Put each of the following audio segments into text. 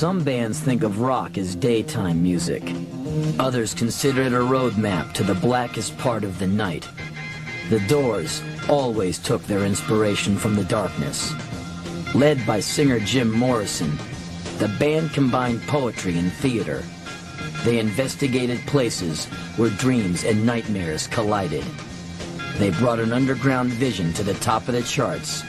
Some bands think of rock as daytime music. Others consider it a roadmap to the blackest part of the night. The Doors always took their inspiration from the darkness. Led by singer Jim Morrison, the band combined poetry and theater. They investigated places where dreams and nightmares collided. They brought an underground vision to the top of the charts.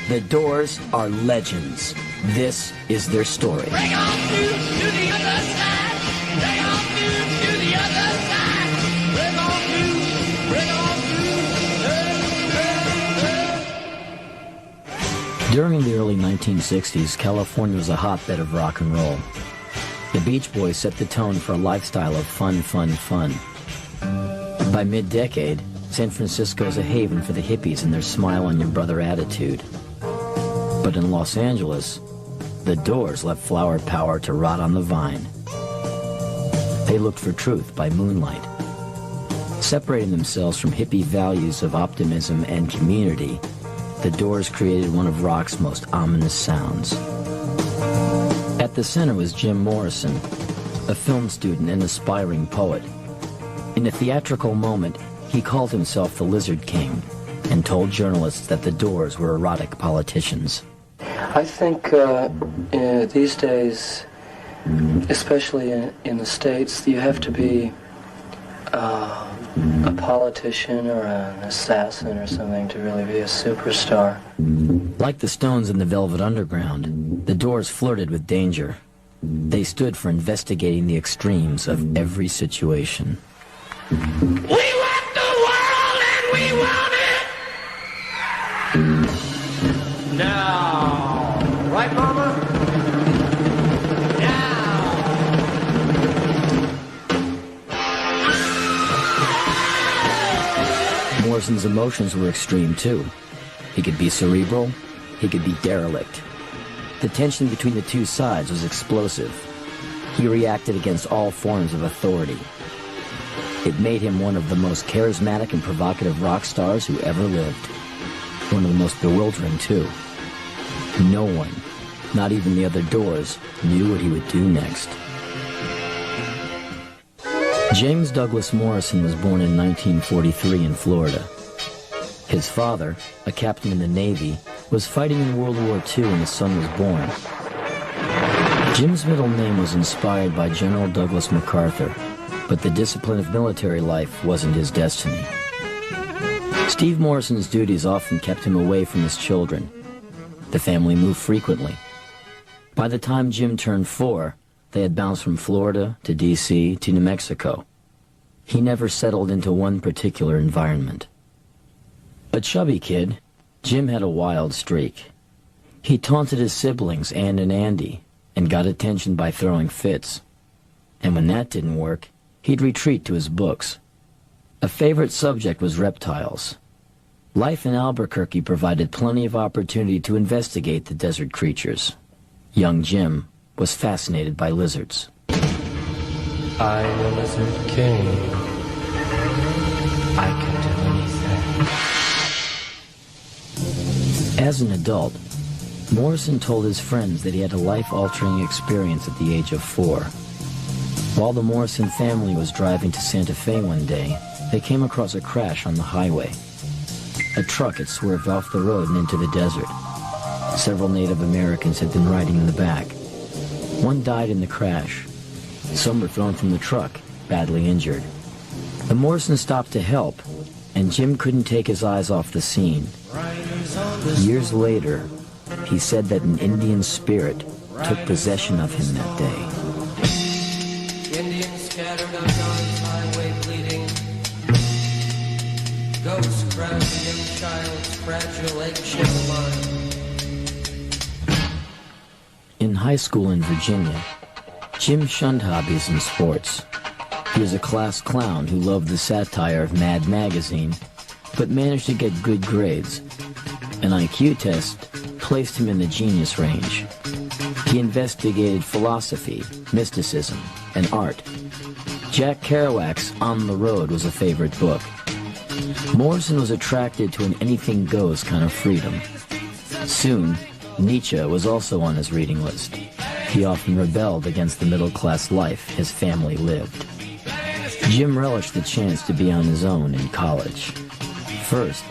The Doors are legends. This is their story. Bring on through to the other side. Bring on through to the other side. Bring on through. Bring on through. During the early 1960s, California was a hotbed of rock and roll. The Beach Boys set the tone for a lifestyle of fun, fun, fun. By mid-decade, San Francisco is a haven for the hippies and their smile-on-your-brother attitude. But in Los Angeles, the Doors left flower power to rot on the vine. They looked for truth by moonlight. Separating themselves from hippie values of optimism and community, the Doors created one of rock's most ominous sounds. At the center was Jim Morrison, a film student and aspiring poet. In a theatrical moment, he called himself the Lizard King and told journalists that the Doors were erotic politicians. I think these days, especially in the States, you have to be a politician or an assassin or something to really be a superstar. Like the Stones in the Velvet Underground, the Doors flirted with danger. They stood for investigating the extremes of every situation. We want the world and we want it now. Right, Mama? Morrison's emotions were extreme, too. He could be cerebral, he could be derelict. The tension between the two sides was explosive. He reacted against all forms of authority. It made him one of the most charismatic and provocative rock stars who ever lived. One of the most bewildering, too. No one, not even the other Doors, knew what he would do next. James Douglas Morrison was born in 1943 in Florida. His father, a captain in the Navy, was fighting in World War II when his son was born. Jim's middle name was inspired by General Douglas MacArthur, but the discipline of military life wasn't his destiny. Steve Morrison's duties often kept him away from his children. The family moved frequently. By the time Jim turned 4, they had bounced from Florida to D.C. to New Mexico. He never settled into one particular environment. A chubby kid, Jim had a wild streak. He taunted his siblings, Ann and Andy, and got attention by throwing fits. And when that didn't work, he'd retreat to his books. A favorite subject was reptiles. Life in Albuquerque provided plenty of opportunity to investigate the desert creatures. Young Jim was fascinated by lizards. I'm a lizard king. I can do anything. As an adult, Morrison told his friends that he had a life-altering experience at the age of 4. While the Morrison family was driving to Santa Fe one day, they came across a crash on the highway. A truck had swerved off the road and into the desert. Several Native Americans had been riding in the back. One died in the crash. Some were thrown from the truck, badly injured. The Morrisons stopped to help, and Jim couldn't take his eyes off the scene. Years later, he said that an Indian spirit took possession of him that day. Indians scattered on God's highway bleeding. Ghosts grabbed a young child's fragile eggshell mind. In high school in Virginia, Jim shunned hobbies and sports. He was a class clown who loved the satire of Mad Magazine, but managed to get good grades. An IQ test placed him in the genius range. He investigated philosophy, mysticism, and art. Jack Kerouac's On the Road was a favorite book. Morrison was attracted to an anything-goes kind of freedom. Soon, Nietzsche was also on his reading list. He often rebelled against the middle-class life his family lived. Jim relished the chance to be on his own in college. First,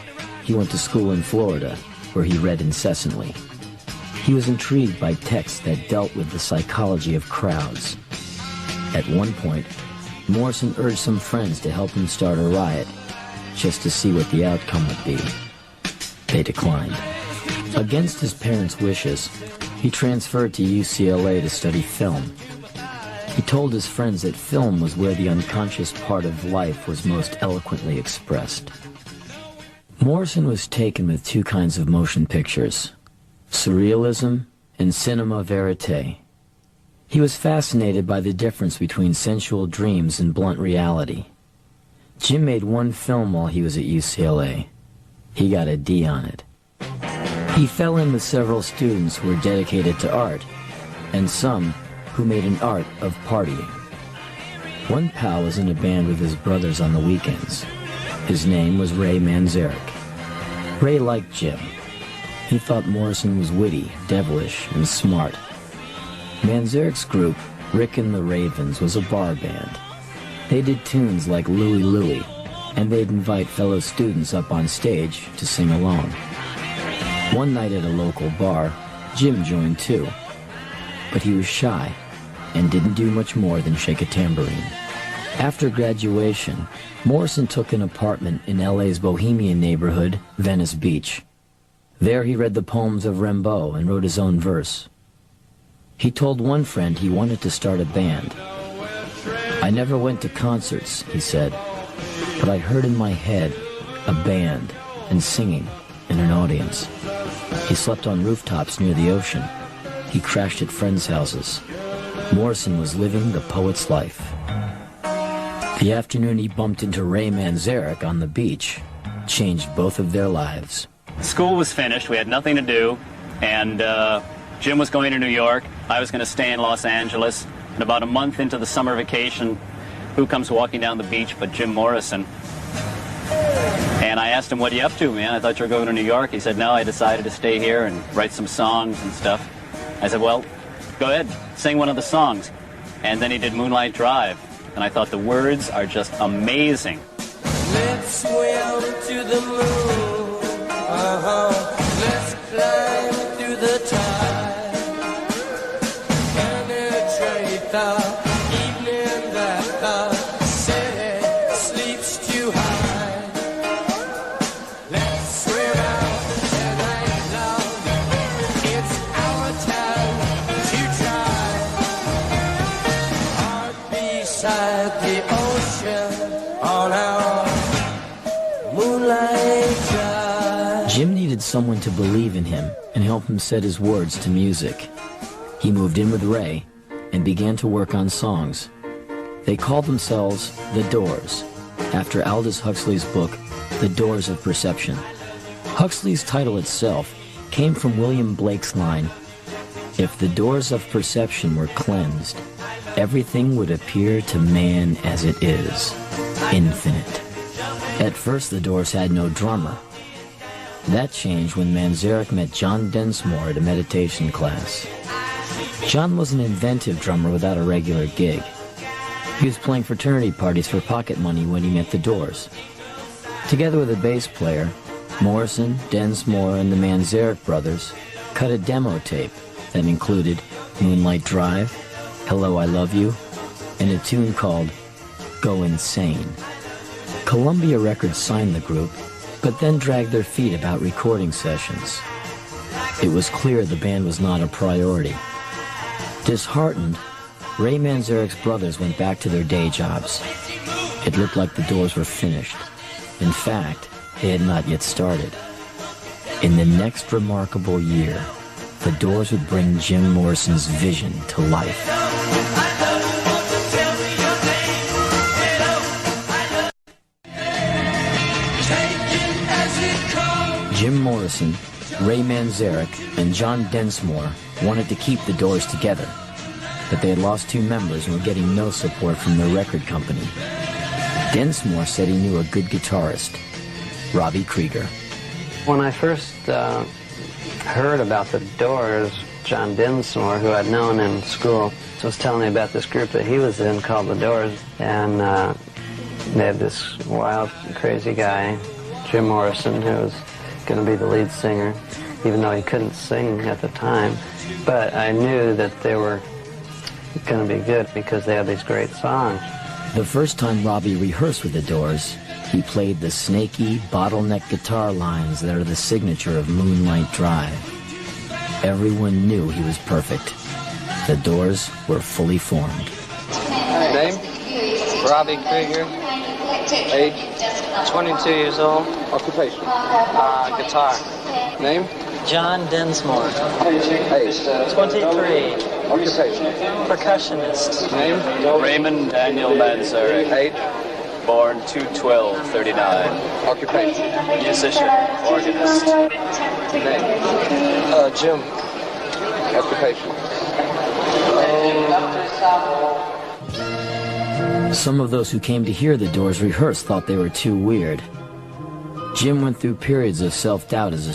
he went to school in Florida, where he read incessantly. He was intrigued by texts that dealt with the psychology of crowds. At one point, Morrison urged some friends to help him start a riot, just to see what the outcome would be. They declined. Against his parents' wishes, he transferred to UCLA to study film. He told his friends that film was where the unconscious part of life was most eloquently expressed. Morrison was taken with two kinds of motion pictures, surrealism and cinema verite. He was fascinated by the difference between sensual dreams and blunt reality. Jim made one film while he was at UCLA. He got a D on it. He fell in with several students who were dedicated to art, and some who made an art of partying. One pal was in a band with his brothers on the weekends. His name was Ray Manzarek. Ray liked Jim. He thought Morrison was witty, devilish, and smart. Manzarek's group, Rick and the Ravens, was a bar band. They did tunes like Louie Louie, and they'd invite fellow students up on stage to sing along. One night at a local bar, Jim joined too, but he was shy and didn't do much more than shake a tambourine. After graduation, Morrison took an apartment in LA's bohemian neighborhood, Venice Beach. There he read the poems of Rimbaud and wrote his own verse. He told one friend he wanted to start a band. "I never went to concerts," he said, "but I heard in my head a band and singing in an audience." He slept on rooftops near the ocean. He crashed at friends' houses. Morrison was living the poet's life. The afternoon he bumped into Ray Manzarek on the beach changed both of their lives. School was finished, we had nothing to do, and Jim was going to New York, I was going to stay in Los Angeles, and about a month into the summer vacation, who comes walking down the beach but Jim Morrison? And I asked him, "What are you up to, man? I thought you were going to New York." He said, "No, I decided to stay here and write some songs and stuff." I said, "Well, go ahead, sing one of the songs." And then he did Moonlight Drive, and I thought the words are just amazing. Let's swim to the moon. Let's climb through the tide. Penetrate the evening that the city sleeps too high. Let's swim out tonight, love. It's our time to try. Heart beside the ocean on our moonlight drive. Jim needed someone to believe in him and help him set his words to music. He moved in with Ray and began to work on songs. They called themselves The Doors, after Aldous Huxley's book, The Doors of Perception. Huxley's title itself came from William Blake's line, "If the doors of perception were cleansed, everything would appear to man as it is, infinite." At first, the Doors had no drummer. That changed when Manzarek met John Densmore at a meditation class. John was an inventive drummer without a regular gig. He was playing fraternity parties for pocket money when he met the Doors. Together with a bass player, Morrison, Densmore, and the Manzarek brothers cut a demo tape that included Moonlight Drive, Hello, I Love You, and a tune called Go Insane. Columbia Records signed the group, but then dragged their feet about recording sessions. It was clear the band was not a priority. Disheartened, Ray Manzarek's brothers went back to their day jobs. It looked like the Doors were finished. In fact, they had not yet started. In the next remarkable year, the Doors would bring Jim Morrison's vision to life. Jim Morrison, Ray Manzarek, and John Densmore wanted to keep the Doors together, but they had lost two members and were getting no support from their record company. Densmore said he knew a good guitarist, Robbie Krieger. When I first heard about the Doors, John Dinsmore, who I'd known in school, was telling me about this group that he was in called the Doors, and they had this wild, crazy guy, Jim Morrison, who was going to be the lead singer, even though he couldn't sing at the time. But I knew that they were going to be good because they had these great songs. The first time Robbie rehearsed with the Doors, he played the snaky, bottleneck guitar lines that are the signature of Moonlight Drive. Everyone knew he was perfect. The Doors were fully formed. Name? Robbie Krieger. Age? 22 years old. Occupation? Guitar. Name? John Dinsmore. Age? 23. Occupation? Percussionist. Name? Raymond Daniel Manzarek. Age? Born 2/12/39. Occupation? Musician, organist. Name? Jim. Occupation? Some of those who came to hear the Doors rehearse thought they were too weird. Jim went through periods of self-doubt as a